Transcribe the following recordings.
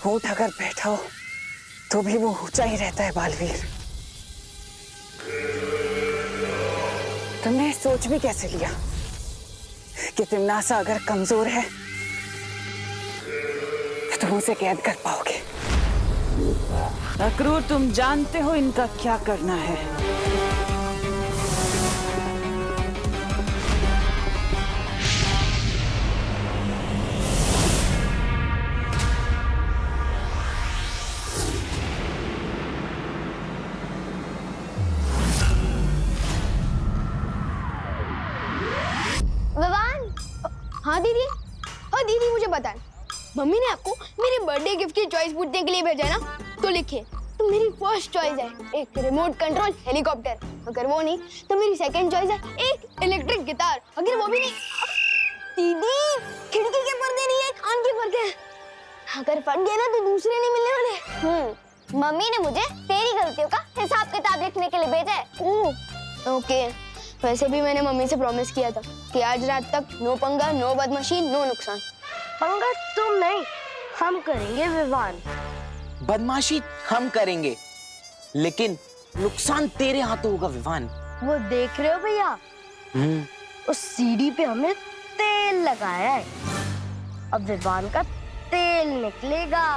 ऊंट अगर बैठा हो तो भी वो ऊंचा ही रहता है बालवीर। तुमने सोच भी कैसे लिया कि तिम्नासा अगर कमजोर है तो तुम उसे कैद कर पाओगे? अक्रूर, तुम जानते हो इनका क्या करना है। हाँ दीदी, हाँ दीदी, मुझे बताएं, मम्मी ने आपको मेरे बर्थडे गिफ्ट की चॉइस पूछने के लिए भेजा है ना? तो लिखिए, तो मेरी फर्स्ट चॉइस है एक रिमोट कंट्रोल हेलीकॉप्टर, अगर वो नहीं तो मेरी सेकंड चॉइस है एक इलेक्ट्रिक गिटार, अगर वो भी नहीं। दीदी, खिड़की के पर्दे नहीं है, कान के पर्दे हैं, अगर फट गए ना तो दूसरे नहीं मिलने वाले। मम्मी ने मुझे तेरी गलतियों का हिसाब किताब लिखने के लिए भेजा है। ओके, वैसे भी मैंने मम्मी से प्रॉमिस किया था कि आज रात तक नो पंगा, नो बदमाशी, नो नुकसान। पंगा तुम नहीं, हम करेंगे विवान। बदमाशी हम करेंगे, लेकिन नुकसान तेरे हाथों होगा विवान। वो देख रहे हो भैया, उस सीढ़ी पे हमने तेल लगाया है, अब विवान का तेल निकलेगा।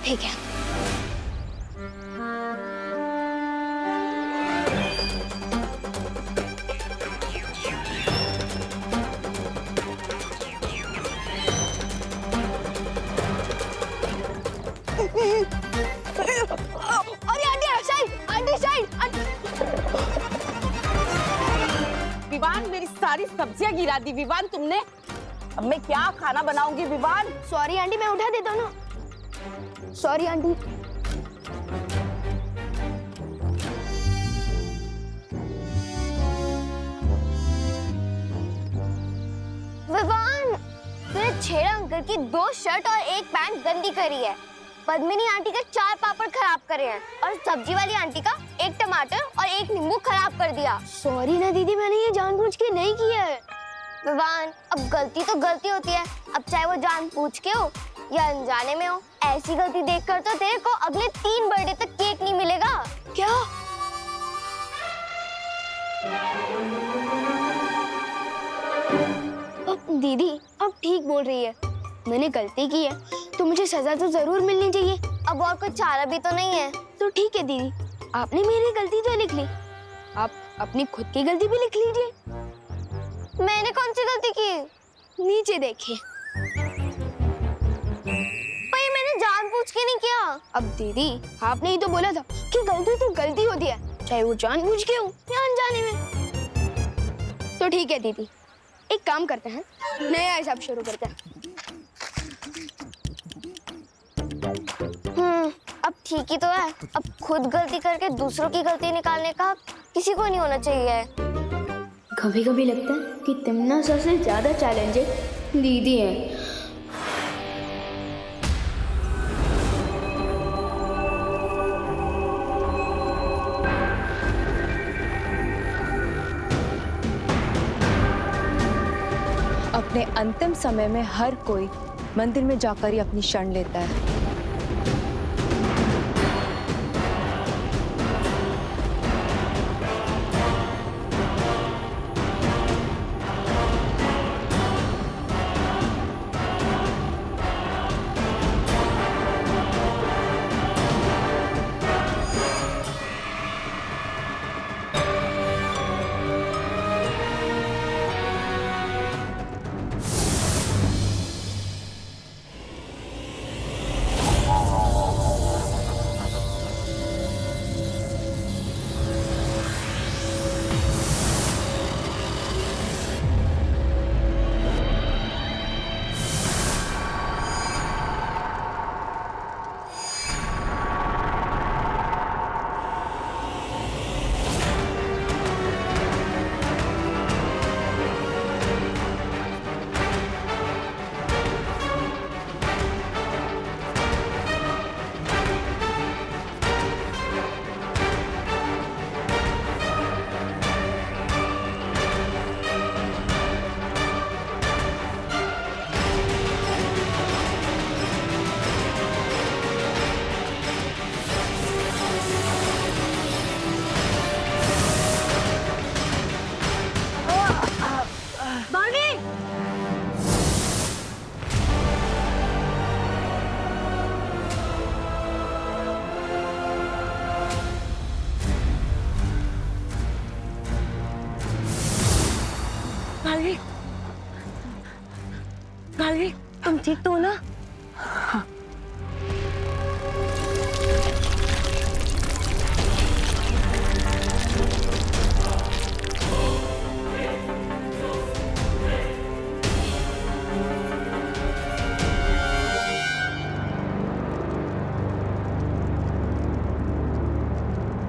ठीक है। अरे aunty side, aunty side. Vivaan, मेरी सारी सब्जियां गिरा दी विवान तुमने। अब मैं क्या खाना बनाऊंगी विवान? सॉरी आंटी, मैं उठा देता हूँ ना। Sorry aunty. विवान, तूने छेड़ा अंकल की 2 शर्ट और 1 पैंट गंदी करी है। पद्मिनी आंटी के 4 पापड़ खराब करे हैं और सब्जी वाली आंटी का 1 टमाटर और 1 नींबू खराब कर दिया। सॉरी ना दीदी, मैंने ये जानबूझ के नहीं किया है। विवान, अब गलती तो गलती होती है, अब चाहे वो जानबूझ के हो या अनजाने में हो। ऐसी गलती देखकर तो तेरे को अगले 3 बर्थडे तक केक नहीं मिलेगा। क्या? अब दीदी, अब ठीक बोल रही है, मैंने गलती की है तो मुझे सजा तो जरूर मिलनी चाहिए। अब और कोई चारा भी तो नहीं है। तो ठीक है दीदी, आपने मेरी गलती तो लिख ली, आप अपनी खुद की गलती भी लिख लीजिए। मैंने कौन सी गलती की? नीचे देखिए। पर ये मैंने जानबूझ के नहीं किया। अब दीदी, आपने ही तो बोला था कि गलती तो गलती होती है, चाहे वो जानबूझ के हो या अनजाने में। तो ठीक है दीदी, एक काम करते हैं, नया हिसाब शुरू करते हैं। अब ठीक ही तो है। अब खुद गलती करके दूसरों की गलती निकालने का किसी को नहीं होना चाहिए। कभी कभी लगता है कि तिम्नासा से ज्यादा चैलेंजेस दीदी हैं। अपने अंतिम समय में हर कोई मंदिर में जाकर ही अपनी शरण लेता है। मालवी, तुम ठीक तो हो ना?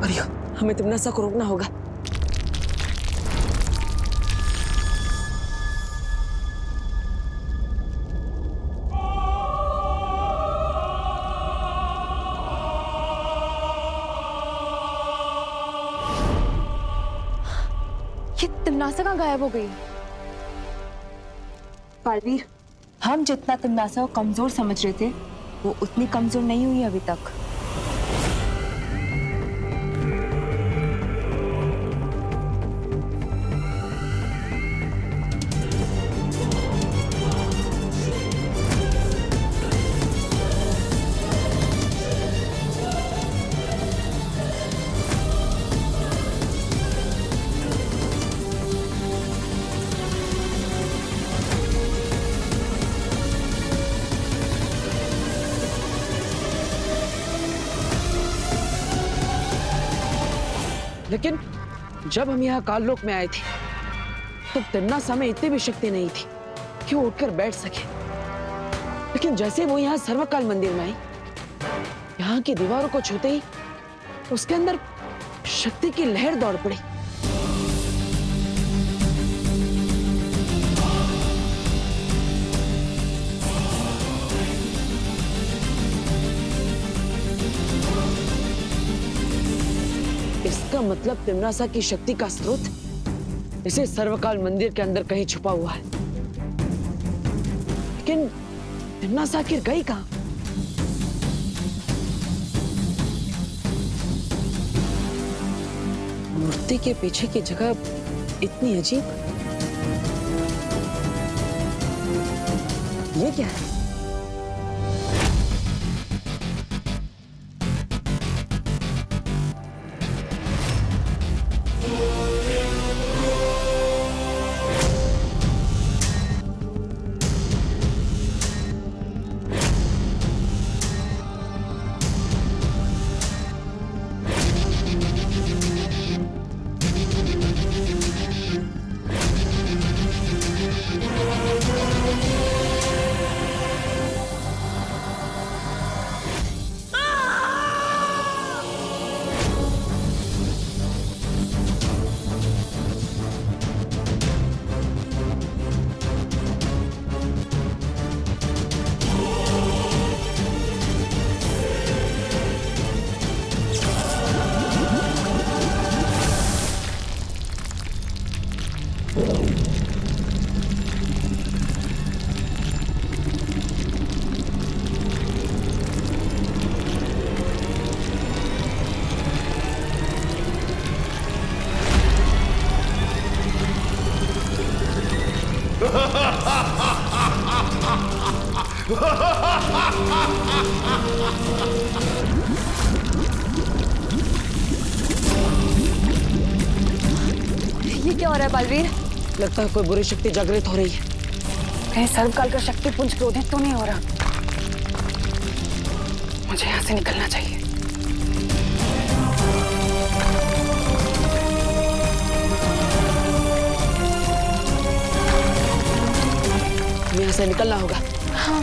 अरे हमें तिमनासा को रोकना होगा। ये तिमनासा कहाँ गायब हो गई? बालवीर, हम जितना तिमनासा को कमजोर समझ रहे थे वो उतनी कमजोर नहीं हुई अभी तक। लेकिन जब हम यहाँ काललोक में आए थे तो तिमनासा में इतनी भी शक्ति नहीं थी कि वो उठकर बैठ सके। लेकिन जैसे वो यहाँ सर्वकाल मंदिर में आई, यहाँ की दीवारों को छूते ही उसके अंदर शक्ति की लहर दौड़ पड़ी। इसका मतलब तिमनासा की शक्ति का स्रोत इसे सर्वकाल मंदिर के अंदर कहीं छुपा हुआ है। लेकिन तिमनासा आखिर गई कहां? मूर्ति के पीछे की जगह इतनी अजीब, ये क्या है? ये क्या हो रहा है बालवीर? लगता है कोई बुरी शक्ति जागृत हो रही है। कहीं सर्वकाल का शक्ति पुंज क्रोधित तो नहीं हो रहा? मुझे यहाँ से निकलना चाहिए। यहाँ से निकलना होगा। हाँ।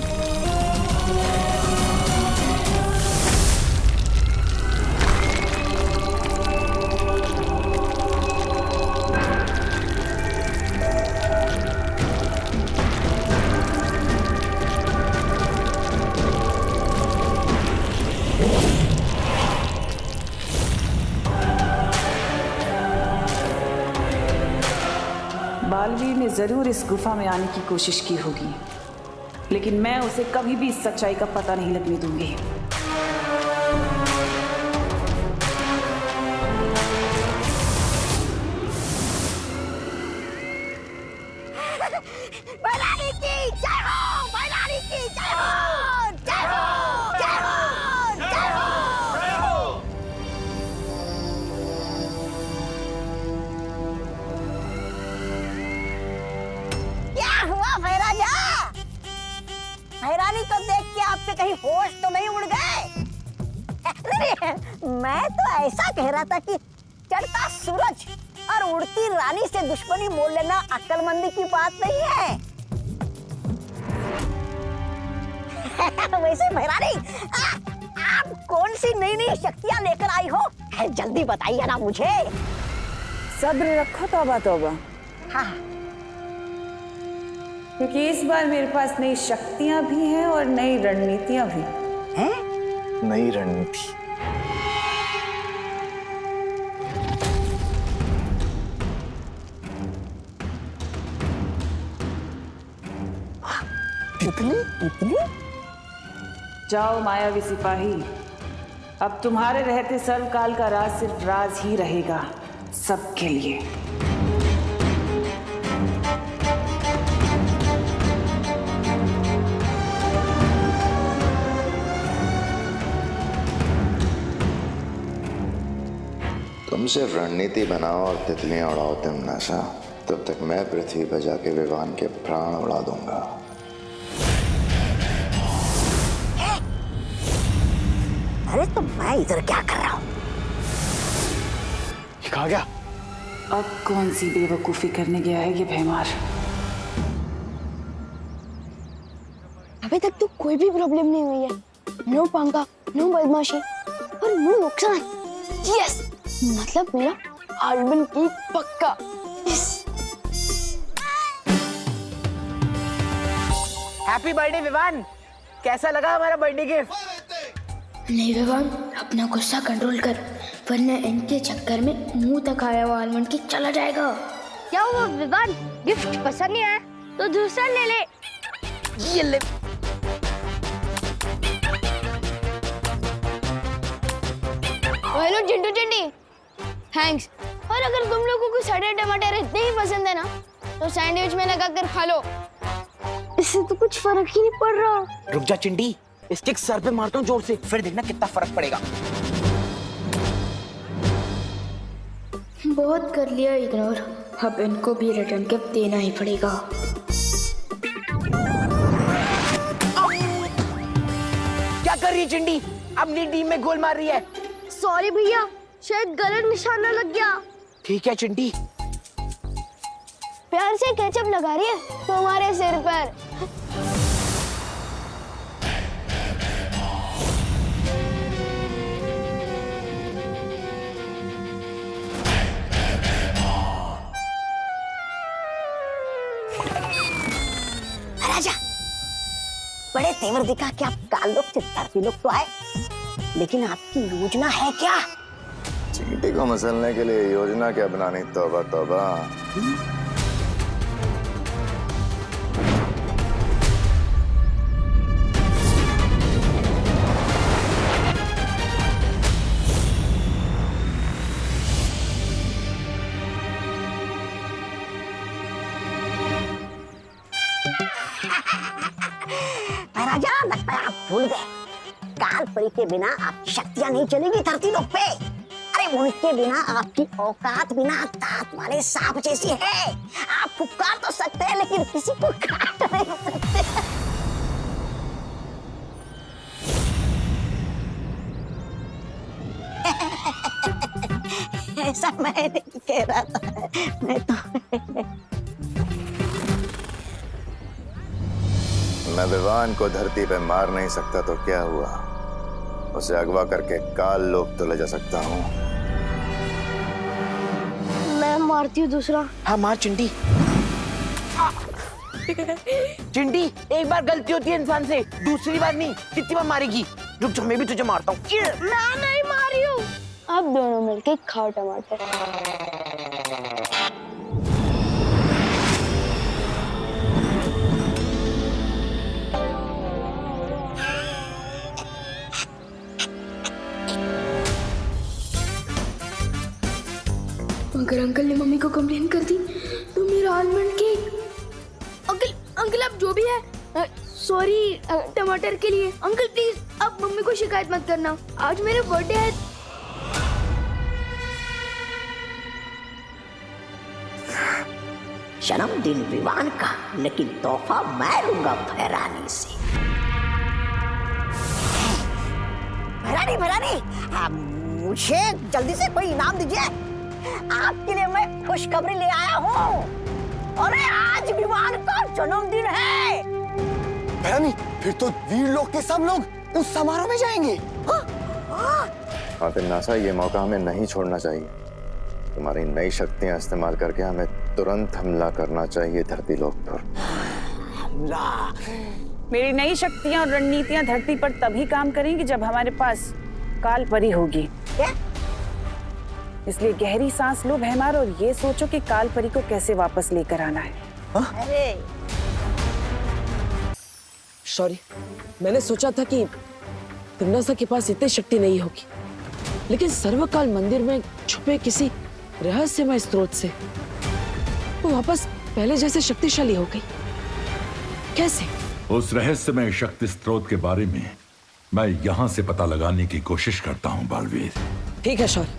बालवीर ने जरूर इस गुफा में आने की कोशिश की होगी, लेकिन मैं उसे कभी भी इस सच्चाई का पता नहीं लगने दूंगी। हैरानी को देख के आपके कहीं होश तो नहीं उड़ गए? अरे, मैं तो ऐसा कह रहा था कि चढ़ता सूरज और उड़ती रानी से दुश्मनी मोल लेना अक्लमंदी की बात नहीं है। वैसे भैरानी, आप कौन सी नई नई शक्तियां लेकर आई हो? जल्दी बताइए ना मुझे। सब्र रखो, तौबा तौबा। हाँ, क्योंकि इस बार मेरे पास नई शक्तियां भी हैं और नई रणनीतियां भी। हैं? नई रणनीति? इतनी? जाओ मायावी सिपाही, अब तुम्हारे रहते सर्वकाल का राज सिर्फ राज ही रहेगा, सबके लिए। तुम सिर्फ रणनीति बनाओ और तितलियां उड़ाओ तिमनाशा, तब तक मैं पृथ्वी पर जाके विवान के प्राण उड़ा दूंगा। अरे तो मैं इधर क्या कर रहा हूँ? कहा गया? अब कौन सी बेवकूफी करने गया है ये भैमार? अभी तक तो कोई भी प्रॉब्लम नहीं हुई है। नो पंगा, नो बदमाशी और नो नुकसान। यस, मतलब मेरा हस्बैंड की पक्का। यस। हैप्पी बर्थडे विवान, कैसा लगा हमारा बर्थडे गिफ्ट? नहीं विवान, अपना गुस्सा कंट्रोल कर, वरना इनके चक्कर में मुंह तक आया हुआ आलमंड केक चला जाएगा। क्या हुआ विवान, गिफ्ट पसंद नहीं आया तो दूसरा ले ले। ये ले। Hello Chintu Chinti, thanks. और अगर तुम लोगों को सड़े टमाटर इतने ही पसंद है ना, तो सैंडविच में लगा कर खा लो, इससे तो कुछ फर्क ही नहीं पड़ रहा। रुक जा चिंटी, स्टिक सर पे मारता हूँ जोर से, फिर देखना कितना फर्क पड़ेगा। बहुत कर लिया इग्नोर, अब इनको भी रिटर्न गिफ्ट देना ही पड़ेगा। क्या कर रही है चिंटी? अपनी टीम में गोल मार रही है। सॉरी भैया, शायद गलत निशाना लग गया। ठीक है चिंटी। प्यार से केचप लगा रही है तुम्हारे सिर पर। राजा, बड़े तेवर दिखा कि आप काल लोग चित्तरपी लोग तो आए, लेकिन आपकी योजना है क्या? चींटी को मसलने के लिए योजना क्या बनानी? तौबा तौबा। राजा, लगता है आप भूल गए, काल परी के बिना आपकी शक्तियां नहीं चलेगी धरती लोक पे। अरे उनके बिना आपकी औकात बिना दांत वाले सांप जैसी है। आप फुफकार तो सकते हैं, लेकिन किसी को काट नहीं सकते। ऐसा मैं नहीं कह रहा था, मैं तो मैं विवान को धरती पे मार नहीं सकता तो क्या हुआ? उसे अगवा करके काल लोक तो ले जा सकता हूँ। मैं मारती हूँ दूसरा। हाँ मार चिंटी। चिंटी, एक बार गलती होती है इंसान से, दूसरी बार नहीं। कितनी बार मारेगी? रुक जा, मैं भी तुझे मारता हूँ। मैं नहीं मारी हूँ। अब दोनों मिलके खाओ टमाटर। अगर अंकल ने मम्मी को कंप्लेन कर दी तो मेरा आलमंड केक। अंकल आप जो भी है, सॉरी टमाटर के लिए। अंकल प्लीज आप मम्मी को शिकायत मत करना, आज मेरा बर्थडे है। जन्मदिन विवान का, लेकिन तोहफा मैं लूंगा भैरानी से। भैरानी, मुझे जल्दी से कोई इनाम दीजिए। आपके लिए मैं खुशखबरी ले आया हूँ। अरे आज विवान का जन्मदिन है। भैरानी, फिर तो वीर लोग के सब लोग उस समारोह में जाएंगे। हाँ तिमनासा, ये मौका हमें नहीं छोड़ना चाहिए। तुम्हारी नई शक्तियां इस्तेमाल करके हमें तुरंत हमला करना चाहिए धरती लोक पर। मेरी नई शक्तियां और रणनीतियां धरती पर तभी काम करेंगी जब हमारे पास काल परी होगी। क्या? इसलिए गहरी सांस लो भैमार और ये सोचो कि काल परी को कैसे वापस लेकर आना है। अरे सॉरी, मैंने सोचा था कि तिमनासा के पास इतनी शक्ति नहीं होगी, लेकिन सर्वकाल मंदिर में छुपे किसी रहस्यमय स्रोत से वो वापस पहले जैसे शक्तिशाली हो गई। कैसे? उस रहस्यमय शक्ति स्रोत के बारे में मैं यहाँ से पता लगाने की कोशिश करता हूँ बालवीर। ठीक है शौर्य,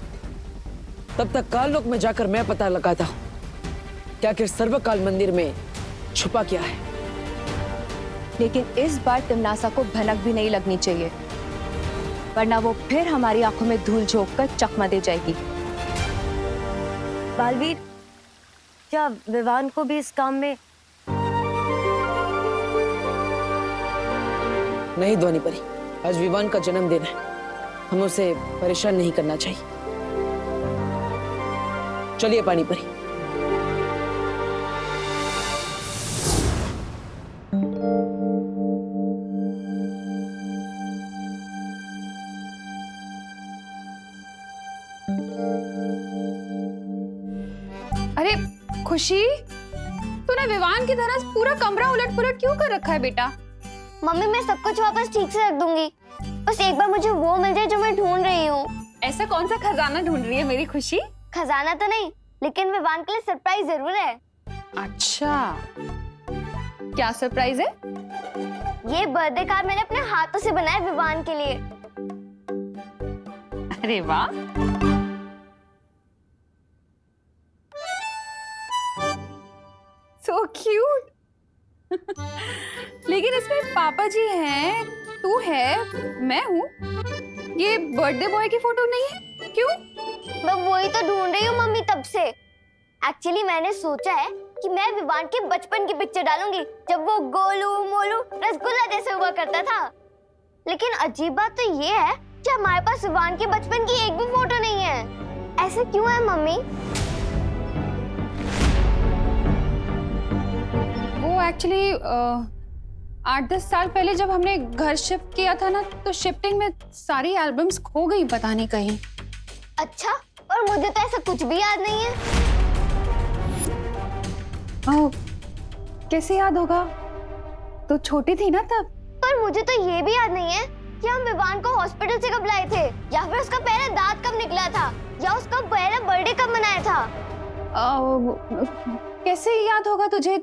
तब तक काल लोक में जाकर मैं पता लगाता हूँ कि आखिर सर्वकाल मंदिर में छुपा क्या है। लेकिन इस बार तिमनासा को भनक भी नहीं लगनी चाहिए, वरना वो फिर हमारी आंखों में धूल झोंक कर चकमा दे जाएगी। बालवीर, क्या विवान को भी इस काम में? नहीं ध्वनि परी, आज विवान का जन्मदिन है, हमें उसे परेशान नहीं करना चाहिए। चलिए पानी परी। अरे खुशी, तूने विवान की तरह पूरा कमरा उलट पुलट क्यों कर रखा है बेटा? मम्मी, मैं सब कुछ वापस ठीक से रख दूंगी। बस एक बार मुझे वो मिल जाए जो मैं ढूंढ रही हूँ। ऐसा कौन सा खजाना ढूंढ रही है मेरी खुशी? खजाना तो नहीं, लेकिन विवान के लिए सरप्राइज जरूर है। अच्छा, क्या सरप्राइज है? ये बर्थडे कार्ड मैंने अपने हाथों से बनाया विवान के लिए। अरे वाह, सो क्यूट। लेकिन इसमें पापा जी हैं, तू है, मैं हूँ। ये बर्थडे बॉय की फोटो नहीं है, क्यों? मैं वही तो ढूंढ रही हूँ मम्मी तब से। एक्चुअली मैंने सोचा है कि मैं विवान के बचपन की पिक्चर डालूंगी, जब वो गोलू मोलू रसगुल्ला जैसे हुआ करता था। लेकिन अजीब बात तो ये है कि हमारे पास विवान के बचपन की एक भी फोटो नहीं है। ऐसा क्यों है मम्मी? वो एक्चुअली 8-10 साल पहले जब हमने घर शिफ्ट किया था ना, तो शिफ्टिंग में सारी एल्बम्स खो गई पता नहीं कहीं। अच्छा, और मुझे तो ऐसा कुछ भी याद नहीं है। कैसे याद होगा? तो छोटी थी ना तब। पर मुझे तो ये भी याद नहीं है कि हम विवान को हॉस्पिटल से कब लाए थे, या फिर उसका पहला दांत कब निकला था, या उसका पहला बर्थडे कब मनाया था। कैसे याद होगा तुझे?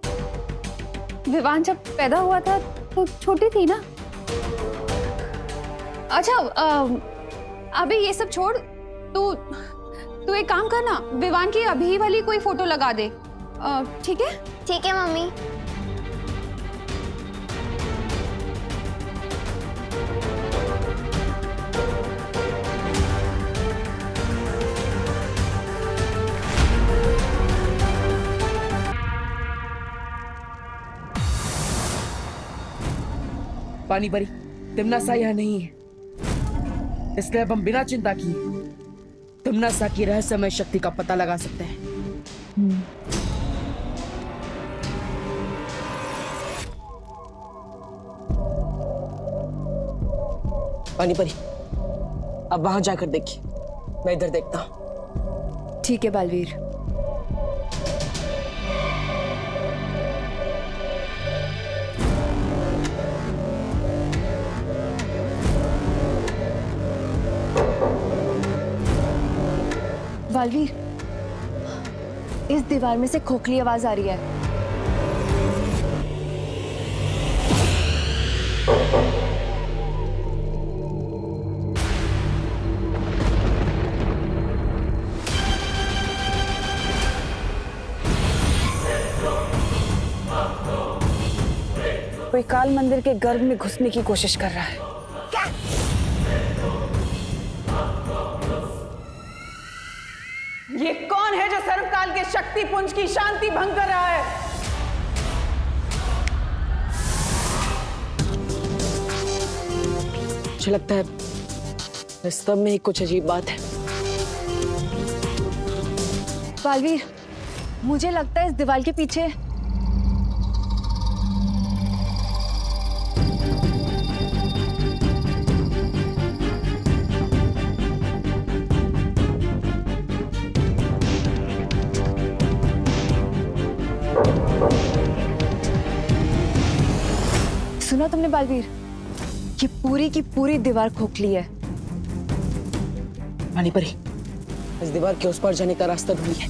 विवान जब पैदा हुआ था तो छोटी थी ना। अच्छा, अभी ये सब छोड़, तू एक काम करना, विवान की अभी वाली कोई फोटो लगा दे, ठीक है? ठीक है मम्मी। पानी परी, तिमनासा यहाँ नहीं है, इसलिए अब हम बिना चिंता किए तिमनासा की रहस्यमय शक्ति का पता लगा सकते हैं। पानी परी, अब वहां जाकर देखिए, मैं इधर देखता हूं। ठीक है बालवीर। बालवीर, इस दीवार में से खोखली आवाज आ रही है। कोई काल मंदिर के गर्भ में घुसने की कोशिश कर रहा है। ये कौन है जो सर्वकाल के शक्ति पुंज की शांति भंग कर रहा है? मुझे लगता है इस सब में ही कुछ अजीब बात है। बालवीर, मुझे लगता है इस दीवार के पीछे सुना तुमने बालवीर? ये पूरी की पूरी दीवार खोखली है। पानी परी, इस दीवार के उस पार जाने का रास्ता ढूंढिए।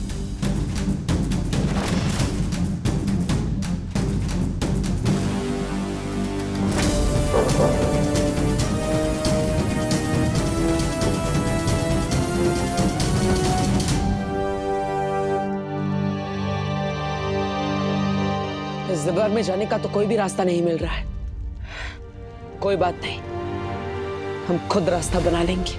इस दीवार में जाने का तो कोई भी रास्ता नहीं मिल रहा है। कोई बात नहीं, हम खुद रास्ता बना लेंगे।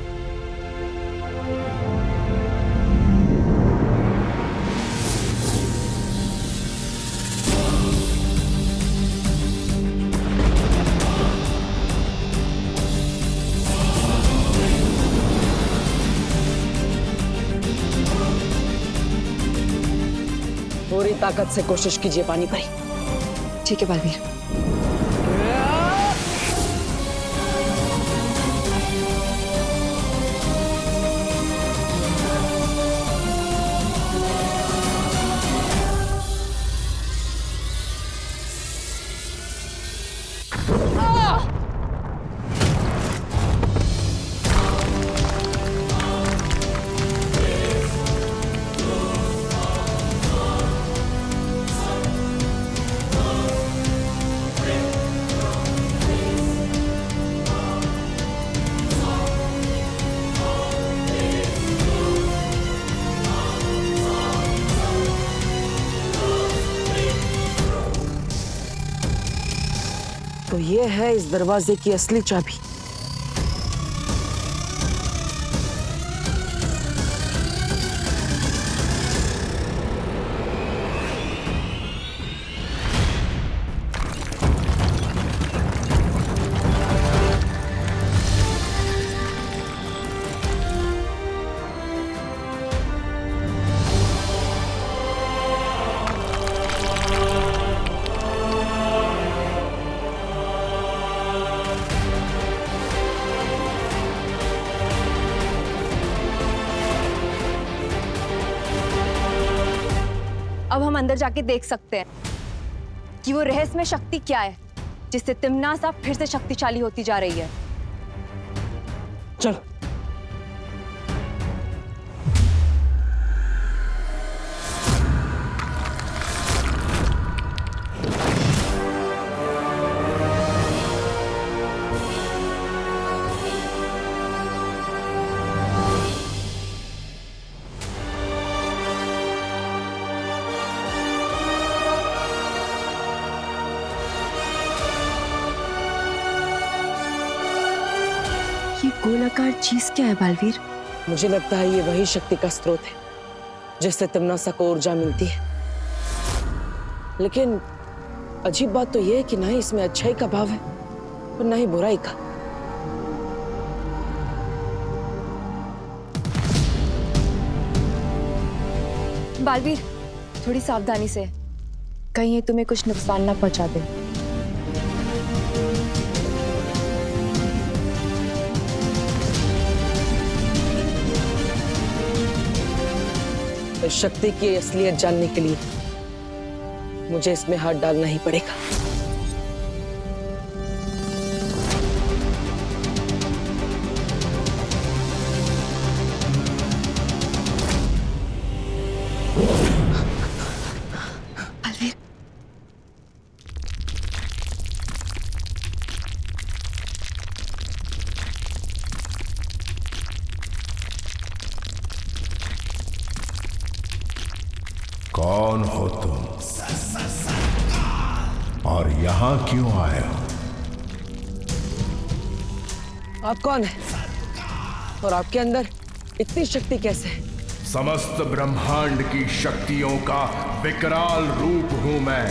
पूरी ताकत से कोशिश कीजिए पानी परी। ठीक है बालवीर। तो ये है इस दरवाजे की असली चाबी। अब हम अंदर जाके देख सकते हैं कि वो रहस्यमय शक्ति क्या है जिससे तिम्नासा फिर से शक्तिशाली होती जा रही है। चलो। ये गोलाकार चीज क्या है बालवीर? मुझे लगता है ये वही शक्ति का स्रोत है जिससे तिम्नासा को ऊर्जा मिलती है। लेकिन अजीब बात तो ये है कि ना ही इसमें अच्छाई का भाव है और ना ही बुराई का। बालवीर, थोड़ी सावधानी से, कहीं ये तुम्हें कुछ नुकसान ना पहुंचा दे। इस शक्ति की असलियत जानने के लिए मुझे इसमें हाथ डालना ही पड़ेगा। बालवीर, कौन हो तुम और यहां क्यों आए हो? आप कौन है और आपके अंदर इतनी शक्ति कैसे है? समस्त ब्रह्मांड की शक्तियों का विकराल रूप हूं मैं।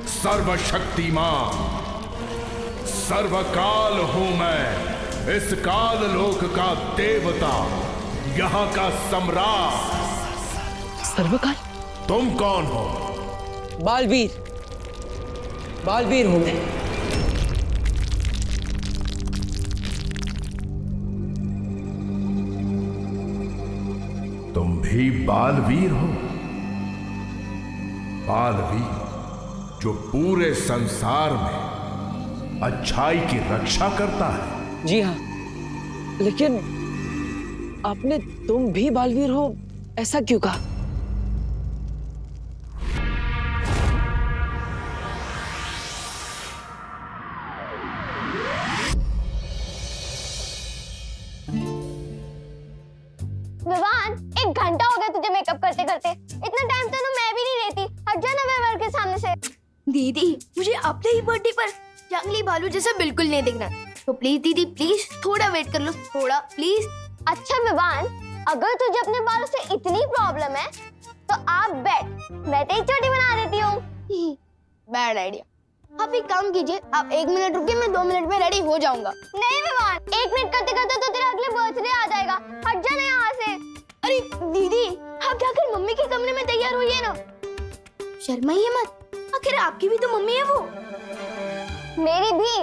सर्वशक्तिमान, सर्वकाल हूं मैं। इस काल लोक का देवता, यहाँ का सम्राट। सर्वकाल? तुम कौन हो? बालवीर। बालवीर हूं मैं। तुम भी बालवीर हो? बालवीर जो पूरे संसार में अच्छाई की रक्षा करता है। जी हाँ, लेकिन आपने तुम भी बालवीर हो ऐसा क्यों कहा? विवान, 1 घंटा हो गया तुझे मेकअप करते करते। इतना टाइम तो मैं भी नहीं लेती। हट जा ना विवान के सामने से। दीदी, मुझे अपने ही बर्थडे पर जंगली भालू जैसा बिल्कुल नहीं दिखना, तो प्लीज दीदी, प्लीज थोड़ा वेट कर लो, थोड़ा प्लीज। अच्छा विवान, अगर तुझे अपने बालों से इतनी प्रॉब्लम है तो आप बैठ, मैं तेरी चोटी बना देती हूँ। Bad idea. आप एक काम कीजिए, आप 1 मिनट रुकिए, मैं 2 मिनट में रेडी हो जाऊंगा। नहीं विवान, 1 मिनट करते करते तो तेरा अगले बर्थडे आ जाएगा। हट जा ना यहाँ से। अरे दीदी, आप जाकर मम्मी के कमरे में तैयार होइए ना, शर्माइए मत, आखिर आपकी भी तो मम्मी है वो। मेरी भी?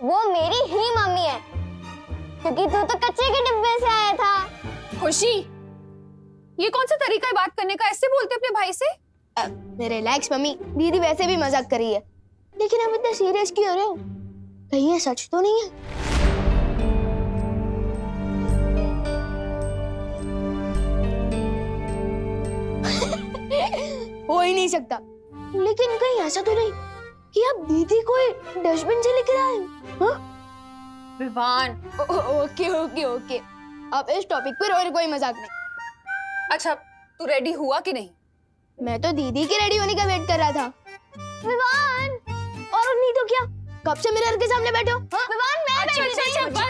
वो मेरी ही मम्मी है, क्योंकि तू तो कच्चे के डिब्बे से आया था। खुशी, ये कौन सा तरीका है बात करने का? ऐसे बोलते अपने भाई से? रिलैक्स मम्मी, दीदी वैसे भी मजाक कर रही है, लेकिन आप इतना सीरियस क्यों हो रहे हो? कहीं ये सच तो नहीं है? हो ही नहीं सकता, लेकिन कहीं ऐसा तो नहीं कि आप दीदी को डस्टबिन से लेकर आए हो? विवान, ओके ओके ओके, अब इस टॉपिक पर और कोई मजाक नहीं। अच्छा, तू रेडी हुआ कि नहीं? मैं तो दीदी के रेडी होने का वेट कर रहा था। विवान, और नहीं तो क्या, कब से मिरर के सामने बैठे हो? विवान मैं अच्छा, बैठी अच्छा, थी। अच्छा,